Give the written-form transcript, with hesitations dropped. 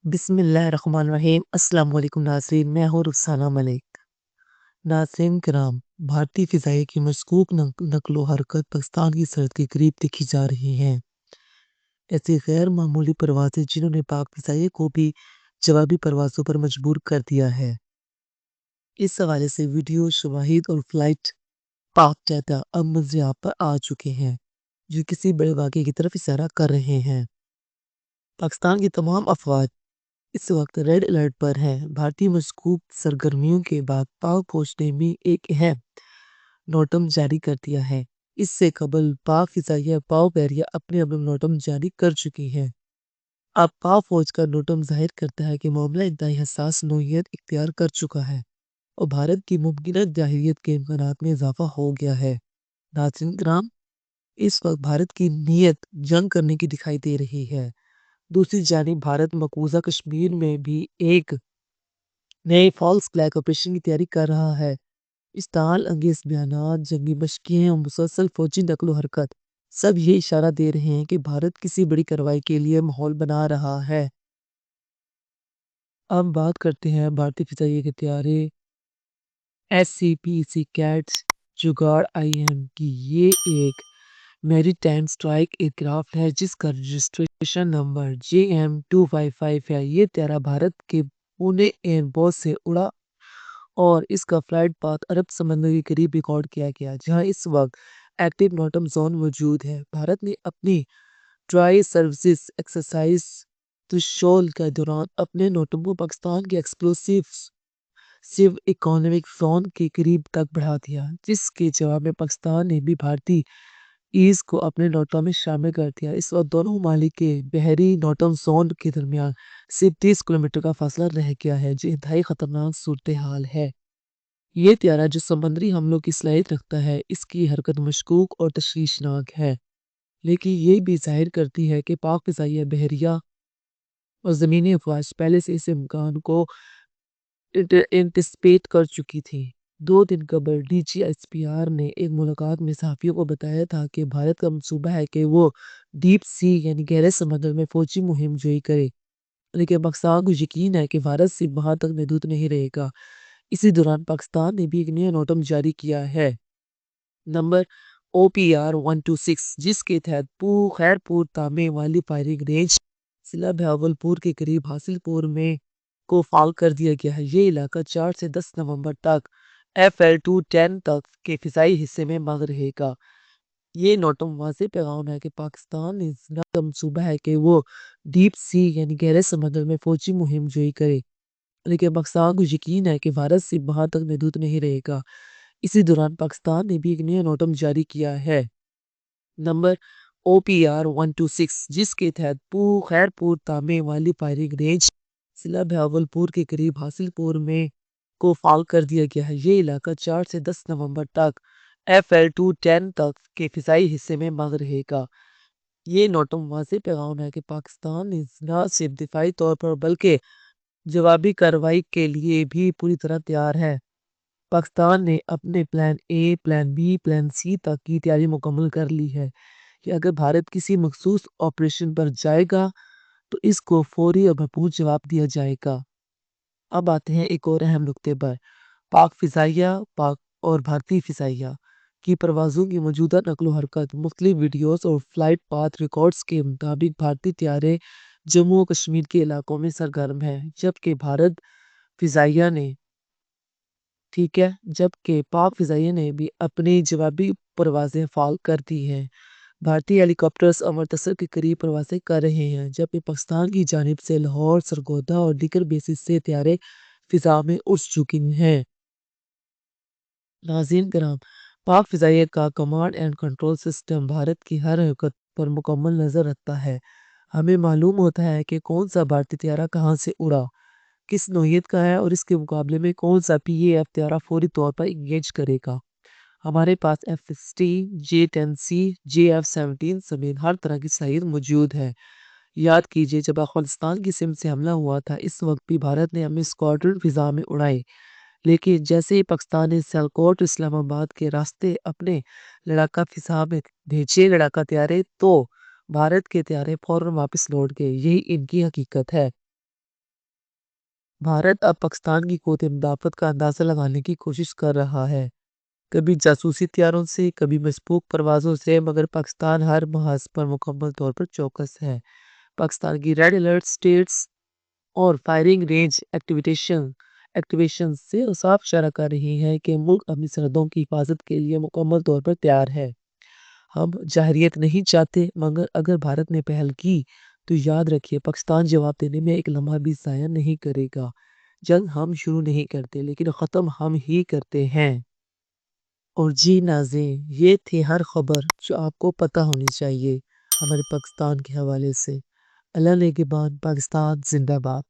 بسم اللہ الرحمن الرحیم۔ السلام علیکم ناظرین، میں ہوں رخسانہ ملک۔ ناظرین کرام، بھارتی فضائیہ کی مشکوک نقل و حرکت پاکستان کی سرحد کے قریب دیکھی جا رہی ہیں۔ ایسی غیر معمولی پروازیں جنہوں نے پاک فضائیہ کو بھی جوابی پروازوں پر مجبور کر دیا ہے۔ اس حوالے سے ویڈیو، شواہد اور فلائٹ پاک ڈیٹا اب منظر پر آ چکے ہیں جو کسی بڑے واقعے کی طرف اشارہ کر رہے ہیں۔ پاکستان کی تمام افواج اس وقت ریڈ الرٹ پر ہیں۔ بھارتی مشکوک سرگرمیوں کے بعد پاک فوج نے بھی ایک اہم نوٹم جاری کر دیا ہے۔ اس سے قبل پاک فضائیہ بحریہ اپنے نوٹم جاری کر چکی ہے۔ اب پاک فوج کا نوٹم ظاہر کرتا ہے کہ معاملہ انتہائی حساس نوعیت اختیار کر چکا ہے اور بھارت کی ممکنہ جارحیت کے امکانات میں اضافہ ہو گیا ہے۔ ناظرین کرام، اس وقت بھارت کی نیت جنگ کرنے کی دکھائی دے رہی ہے۔ دوسری جانب بھارت مقبوضہ کشمیر میں بھی ایک نئے فالس فلیگ آپریشن کی تیاری کر رہا ہے۔ اشتعال انگیز بیانات، جنگی مشقیں اور مسلسل فوجی نقل و حرکت سب یہ اشارہ دے رہے ہیں کہ بھارت کسی بڑی کارروائی کے لیے ماحول بنا رہا ہے۔ اب بات کرتے ہیں بھارتی فضائیہ کے طیارے SCPC کیٹس جگاڑ IM کی۔ یہ ایک میری ٹائم اسٹرائک ایئر کرافٹ ہے جس کا رجسٹریشن نمبر JM255 ہے۔ یہ طیارہ بھارت کے پونے ایئر بیس سے اڑا اور اس کا فلائٹ پاتھ عرب سمندر کے قریب ریکارڈ کیا گیا جہاں اس وقت ایکٹیو نوٹم زون موجود ہے۔ بھارت نے اپنی ٹرائی سروسز ایکسرسائز ترشول کے دوران اپنے نوٹم کو پاکستان کے ایکسکلوسیو اکنامک زون کے قریب تک بڑھا دیا، جس کے جواب میں پاکستان نے بھی بھارتی ایز کو اپنے نوٹم میں شامل کر دیا۔ اس وقت دونوں ممالک کے بحری نوٹم زون کے درمیان صرف 30 کلومیٹر کا فاصلہ رہ گیا ہے جو انتہائی خطرناک صورتحال ہے۔ یہ طیارہ جو سمندری حملوں کی صلاحیت رکھتا ہے، اس کی حرکت مشکوک اور تشویشناک ہے، لیکن یہ بھی ظاہر کرتی ہے کہ پاک فضائیہ بحریہ اور زمینی افواج پہلے سے اس امکان کو انٹسپیٹ کر چکی تھی۔ 2 دن قبل DGSPR نے ایک ملاقات میں صحافیوں کو بتایا تھا کہ بھارت کا منصوبہ ہے کہ وہ ڈیپ سی یعنی گہرے سمندر میں فوجی مہم جوئی کرے، لیکن پاکستان کو یقین ہے کہ بھارت صرف وہاں تک محدود نہیں رہے گا۔ اسی دوران پاکستان نے بھی ایک نیا نوٹم جاری کیا ہے، نمبر OPR-126، جس کے تحت خیرپور تامے والی فائرنگ رینج ضلع بہاولپور کے قریب حاصل پور میں کو فعال کر دیا گیا ہے۔ یہ علاقہ 4 سے 10 نومبر تک FL-210 تک کے فضائی حصے میں بند رہے گا۔ یہ نوٹم واضح پیغام ہے کہ پاکستان کا منصوبہ ہے کہ وہ ڈیپ سی یعنی گہرے سمندر میں فوجی مہم جوئی کرے، لیکن پاکستان کو یقین ہے کہ بھارت صرف وہاں تک محدود نہیں رہے گا۔ اسی دوران پاکستان نے بھی ایک نیا نوٹم جاری کیا ہے، نمبر OPR-126، جس کے تحت خیرپور تامے والی فائرنگ رینج ضلع بہاولپور کے قریب حاصل پور میں کو فعال کر دیا گیا ہے۔ یہ علاقہ 4 سے 10 نومبر تک FL-210 تک کے فضائی حصے میں بند رہے گا۔ یہ نوٹم واضح پیغام ہے کہ پاکستان نہ صرف دفاعی طور پر بلکہ جوابی کارروائی کے لیے بھی پوری طرح تیار ہے۔ پاکستان نے اپنے plan A، plan B، plan C تک کی تیاری مکمل کر لی ہے کہ اگر بھارت کسی مخصوص آپریشن پر جائے گا تو اس کو فوری اور بھرپور جواب دیا جائے گا۔ اب آتے ہیں ایک اور اہم نکتے پر۔ پاک فضائیہ اور بھارتی فضائیہ کی پروازوں کی موجودہ نقل و حرکت۔ مختلف ویڈیوز اور فلائٹ پاتھ ریکارڈز کے مطابق بھارتی طیارے جموں و کشمیر کے علاقوں میں سرگرم ہیں، جبکہ پاک فضائیہ نے بھی اپنی جوابی پروازیں فعال کر دی ہیں۔ بھارتی ہیلی کاپٹرز امرتسر کے قریب پروازیں کر رہے ہیں، جبکہ پاکستان کی جانب سے لاہور، سرگودا اور دیگر بیسز سے طیارے فضا میں اڑ چکے ہیں۔ ناظرین کرام، پاک فضائیہ کا command and control system Bharat کی ہر حرکت پر مکمل نظر رکھتا ہے۔ ہمیں معلوم ہوتا ہے کہ کون سا بھارتی طیارہ کہاں سے اڑا، کس نوعیت کا ہے اور اس کے مقابلے میں کون سا PAF طیارہ فوری طور پر انگیج کرے گا۔ ہمارے پاس F-16، J-10C، JF-17 سمیت ہر طرح کی صلاحیت موجود ہے۔ یاد کیجئے جب افغانستان کی سمت سے حملہ ہوا تھا، اس وقت بھی بھارت نے اپنے اسکواڈرن فضا میں اڑائے، لیکن جیسے ہی پاکستان نے سیالکوٹ اسلام آباد کے راستے اپنے لڑاکا فضا میں بھیجے لڑاکا طیارے تو بھارت کے طیارے فوراً واپس لوٹ گئے۔ یہی ان کی حقیقت ہے۔ بھارت اب پاکستان کی قوت مدافعت کا اندازہ لگانے کی کوشش کر رہا ہے، کبھی جاسوسی طیاروں سے، کبھی مسبوق پروازوں سے، مگر پاکستان ہر محاذ پر مکمل طور پر چوکس ہے۔ پاکستان کی ریڈ الرٹ اسٹیٹس اور فائرنگ رینج ایکٹیویشن سے صاف اشارہ کر رہی ہے کہ ملک اپنی سرحدوں کی حفاظت کے لیے مکمل طور پر تیار ہے۔ ہم جارحیت نہیں چاہتے، مگر اگر بھارت نے پہل کی تو یاد رکھیے پاکستان جواب دینے میں ایک لمحہ بھی ضائع نہیں کرے گا۔ جنگ ہم شروع نہیں کرتے لیکن ختم ہم ہی کرتے ہیں۔ اور جی ناظرین، یہ تھی ہر خبر جو آپ کو پتہ ہونی چاہیے ہمارے پاکستان کے حوالے سے۔ اللہ نگہبان، پاکستان زندہ باد۔